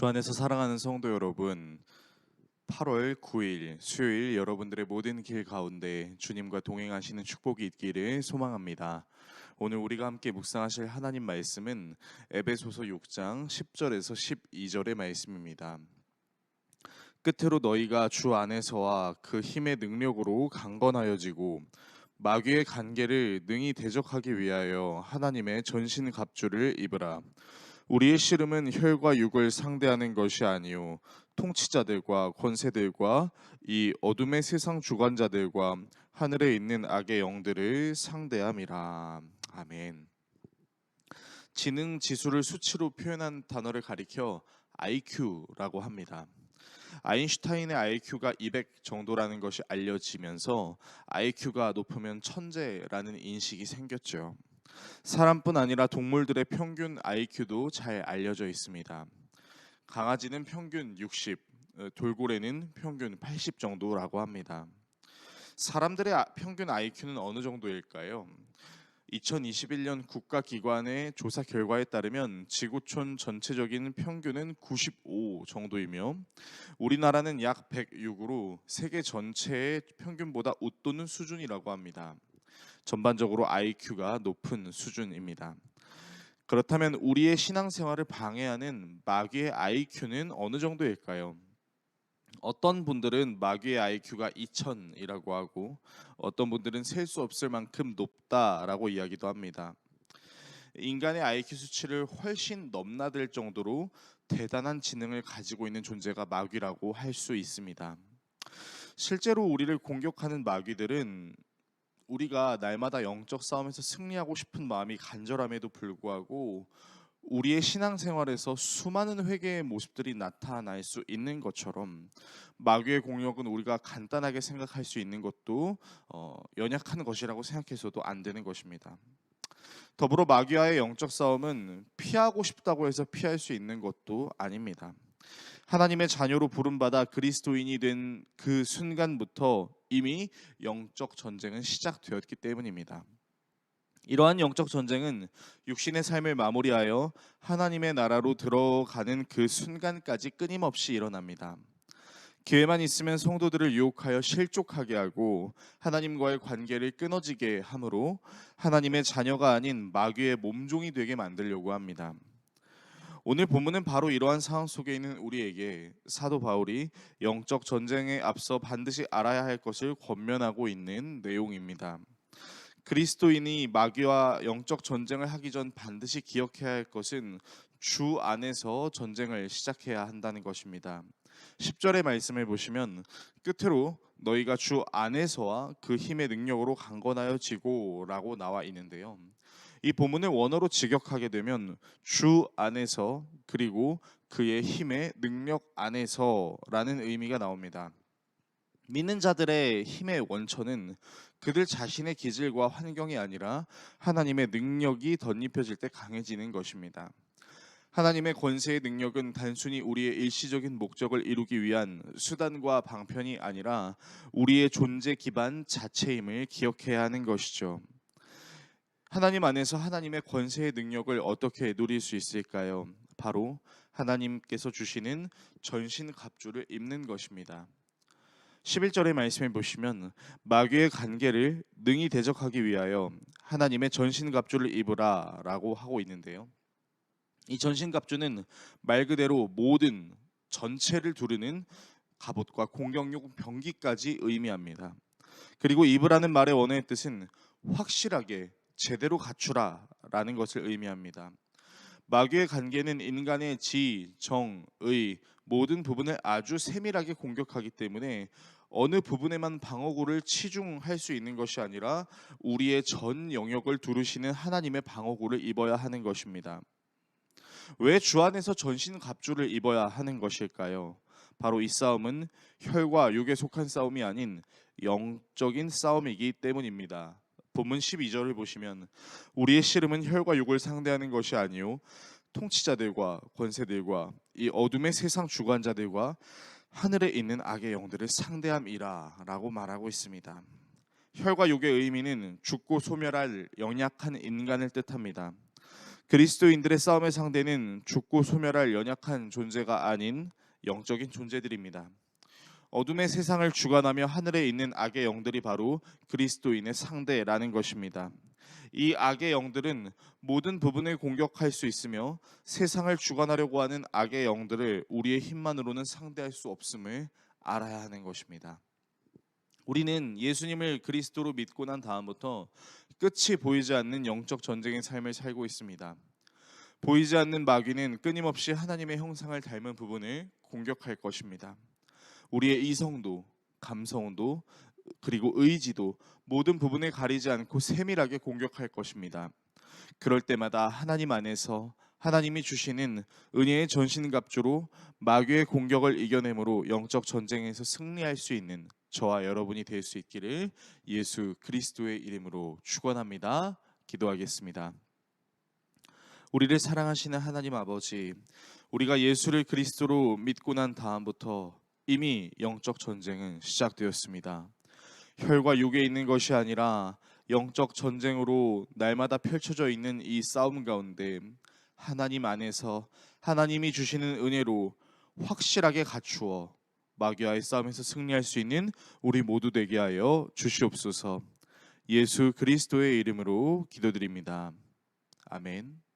주 안에서 사랑하는 성도 여러분, 8월 9일 수요일 여러분들의 모든 길 가운데 주님과 동행하시는 축복이 있기를 소망합니다. 오늘 우리가 함께 묵상하실 하나님 말씀은 에베소서 6장 10절에서 12절의 말씀입니다. 끝으로 너희가 주 안에서와 그 힘의 능력으로 강건하여지고 마귀의 간계를 능히 대적하기 위하여 하나님의 전신 갑주를 입으라. 우리의 씨름은 혈과 육을 상대하는 것이 아니요 통치자들과 권세들과 이 어둠의 세상 주관자들과 하늘에 있는 악의 영들을 상대함이라. 아멘. 지능 지수를 수치로 표현한 단어를 가리켜 IQ라고 합니다. 아인슈타인의 IQ가 200 정도라는 것이 알려지면서 IQ가 높으면 천재라는 인식이 생겼죠. 사람뿐 아니라 동물들의 평균 IQ도 잘 알려져 있습니다. 강아지는 평균 60, 돌고래는 평균 80 정도라고 합니다. 사람들의 평균 IQ는 어느 정도일까요? 2021년 국가기관의 조사 결과에 따르면 지구촌 전체적인 평균은 95 정도이며 우리나라는 약 106으로 세계 전체의 평균보다 웃도는 수준이라고 합니다. 전반적으로 IQ가 높은 수준입니다. 그렇다면 우리의 신앙생활을 방해하는 마귀의 IQ는 어느 정도일까요? 어떤 분들은 마귀의 IQ가 2000이라고 하고 어떤 분들은 셀 수 없을 만큼 높다라고 이야기도 합니다. 인간의 IQ 수치를 훨씬 넘나들 정도로 대단한 지능을 가지고 있는 존재가 마귀라고 할 수 있습니다. 실제로 우리를 공격하는 마귀들은 우리가 날마다 영적 싸움에서 승리하고 싶은 마음이 간절함에도 불구하고 우리의 신앙생활에서 수많은 회개의 모습들이 나타날 수 있는 것처럼 마귀의 공격은 우리가 간단하게 생각할 수 있는 것도 연약한 것이라고 생각해서도 안 되는 것입니다. 더불어 마귀와의 영적 싸움은 피하고 싶다고 해서 피할 수 있는 것도 아닙니다. 하나님의 자녀로 부름받아 그리스도인이 된 그 순간부터 이미 영적 전쟁은 시작되었기 때문입니다. 이러한 영적 전쟁은 육신의 삶을 마무리하여 하나님의 나라로 들어가는 그 순간까지 끊임없이 일어납니다. 기회만 있으면 성도들을 유혹하여 실족하게 하고 하나님과의 관계를 끊어지게 함으로 하나님의 자녀가 아닌 마귀의 몸종이 되게 만들려고 합니다. 오늘 본문은 바로 이러한 상황 속에 있는 우리에게 사도 바울이 영적 전쟁에 앞서 반드시 알아야 할 것을 권면하고 있는 내용입니다. 그리스도인이 마귀와 영적 전쟁을 하기 전 반드시 기억해야 할 것은 주 안에서 전쟁을 시작해야 한다는 것입니다. 10절의 말씀을 보시면 끝으로 너희가 주 안에서와 그 힘의 능력으로 강건하여지고 라고 나와 있는데요. 이 본문을 원어로 직역하게 되면 주 안에서 그리고 그의 힘의 능력 안에서라는 의미가 나옵니다. 믿는 자들의 힘의 원천은 그들 자신의 기질과 환경이 아니라 하나님의 능력이 덧입혀질 때 강해지는 것입니다. 하나님의 권세의 능력은 단순히 우리의 일시적인 목적을 이루기 위한 수단과 방편이 아니라 우리의 존재 기반 자체임을 기억해야 하는 것이죠. 하나님 안에서 하나님의 권세의 능력을 어떻게 누릴 수 있을까요? 바로 하나님께서 주시는 전신 갑주를 입는 것입니다. 11절의 말씀을 보시면 마귀의 간계를 능히 대적하기 위하여 하나님의 전신 갑주를 입으라 라고 하고 있는데요. 이 전신 갑주는 말 그대로 모든 전체를 두르는 갑옷과 공격용 병기까지 의미합니다. 그리고 입으라는 말의 원어의 뜻은 확실하게 제대로 갖추라 라는 것을 의미합니다. 마귀의 관계는 인간의 지, 정, 의 모든 부분을 아주 세밀하게 공격하기 때문에 어느 부분에만 방어구를 치중할 수 있는 것이 아니라 우리의 전 영역을 두르시는 하나님의 방어구를 입어야 하는 것입니다. 왜 주 안에서 전신 갑주를 입어야 하는 것일까요? 바로 이 싸움은 혈과 육에 속한 싸움이 아닌 영적인 싸움이기 때문입니다. 본문 12절을 보시면 우리의 씨름은 혈과 육을 상대하는 것이 아니요 통치자들과 권세들과 이 어둠의 세상 주관자들과 하늘에 있는 악의 영들을 상대함이라 라고 말하고 있습니다. 혈과 육의 의미는 죽고 소멸할 연약한 인간을 뜻합니다. 그리스도인들의 싸움의 상대는 죽고 소멸할 연약한 존재가 아닌 영적인 존재들입니다. 어둠의 세상을 주관하며 하늘에 있는 악의 영들이 바로 그리스도인의 상대라는 것입니다. 이 악의 영들은 모든 부분을 공격할 수 있으며 세상을 주관하려고 하는 악의 영들을 우리의 힘만으로는 상대할 수 없음을 알아야 하는 것입니다. 우리는 예수님을 그리스도로 믿고 난 다음부터 끝이 보이지 않는 영적 전쟁의 삶을 살고 있습니다. 보이지 않는 마귀는 끊임없이 하나님의 형상을 닮은 부분을 공격할 것입니다. 우리의 이성도, 감성도, 그리고 의지도 모든 부분을 가리지 않고 세밀하게 공격할 것입니다. 그럴 때마다 하나님 안에서 하나님이 주시는 은혜의 전신갑주로 마귀의 공격을 이겨내므로 영적 전쟁에서 승리할 수 있는 저와 여러분이 될 수 있기를 예수 그리스도의 이름으로 축원합니다. 기도하겠습니다. 우리를 사랑하시는 하나님 아버지, 우리가 예수를 그리스도로 믿고 난 다음부터 이미 영적 전쟁은 시작되었습니다. 혈과 육에 있는 것이 아니라 영적 전쟁으로 날마다 펼쳐져 있는 이 싸움 가운데 하나님 안에서 하나님이 주시는 은혜로 확실하게 갖추어 마귀와의 싸움에서 승리할 수 있는 우리 모두 되게 하여 주시옵소서. 예수 그리스도의 이름으로 기도드립니다. 아멘.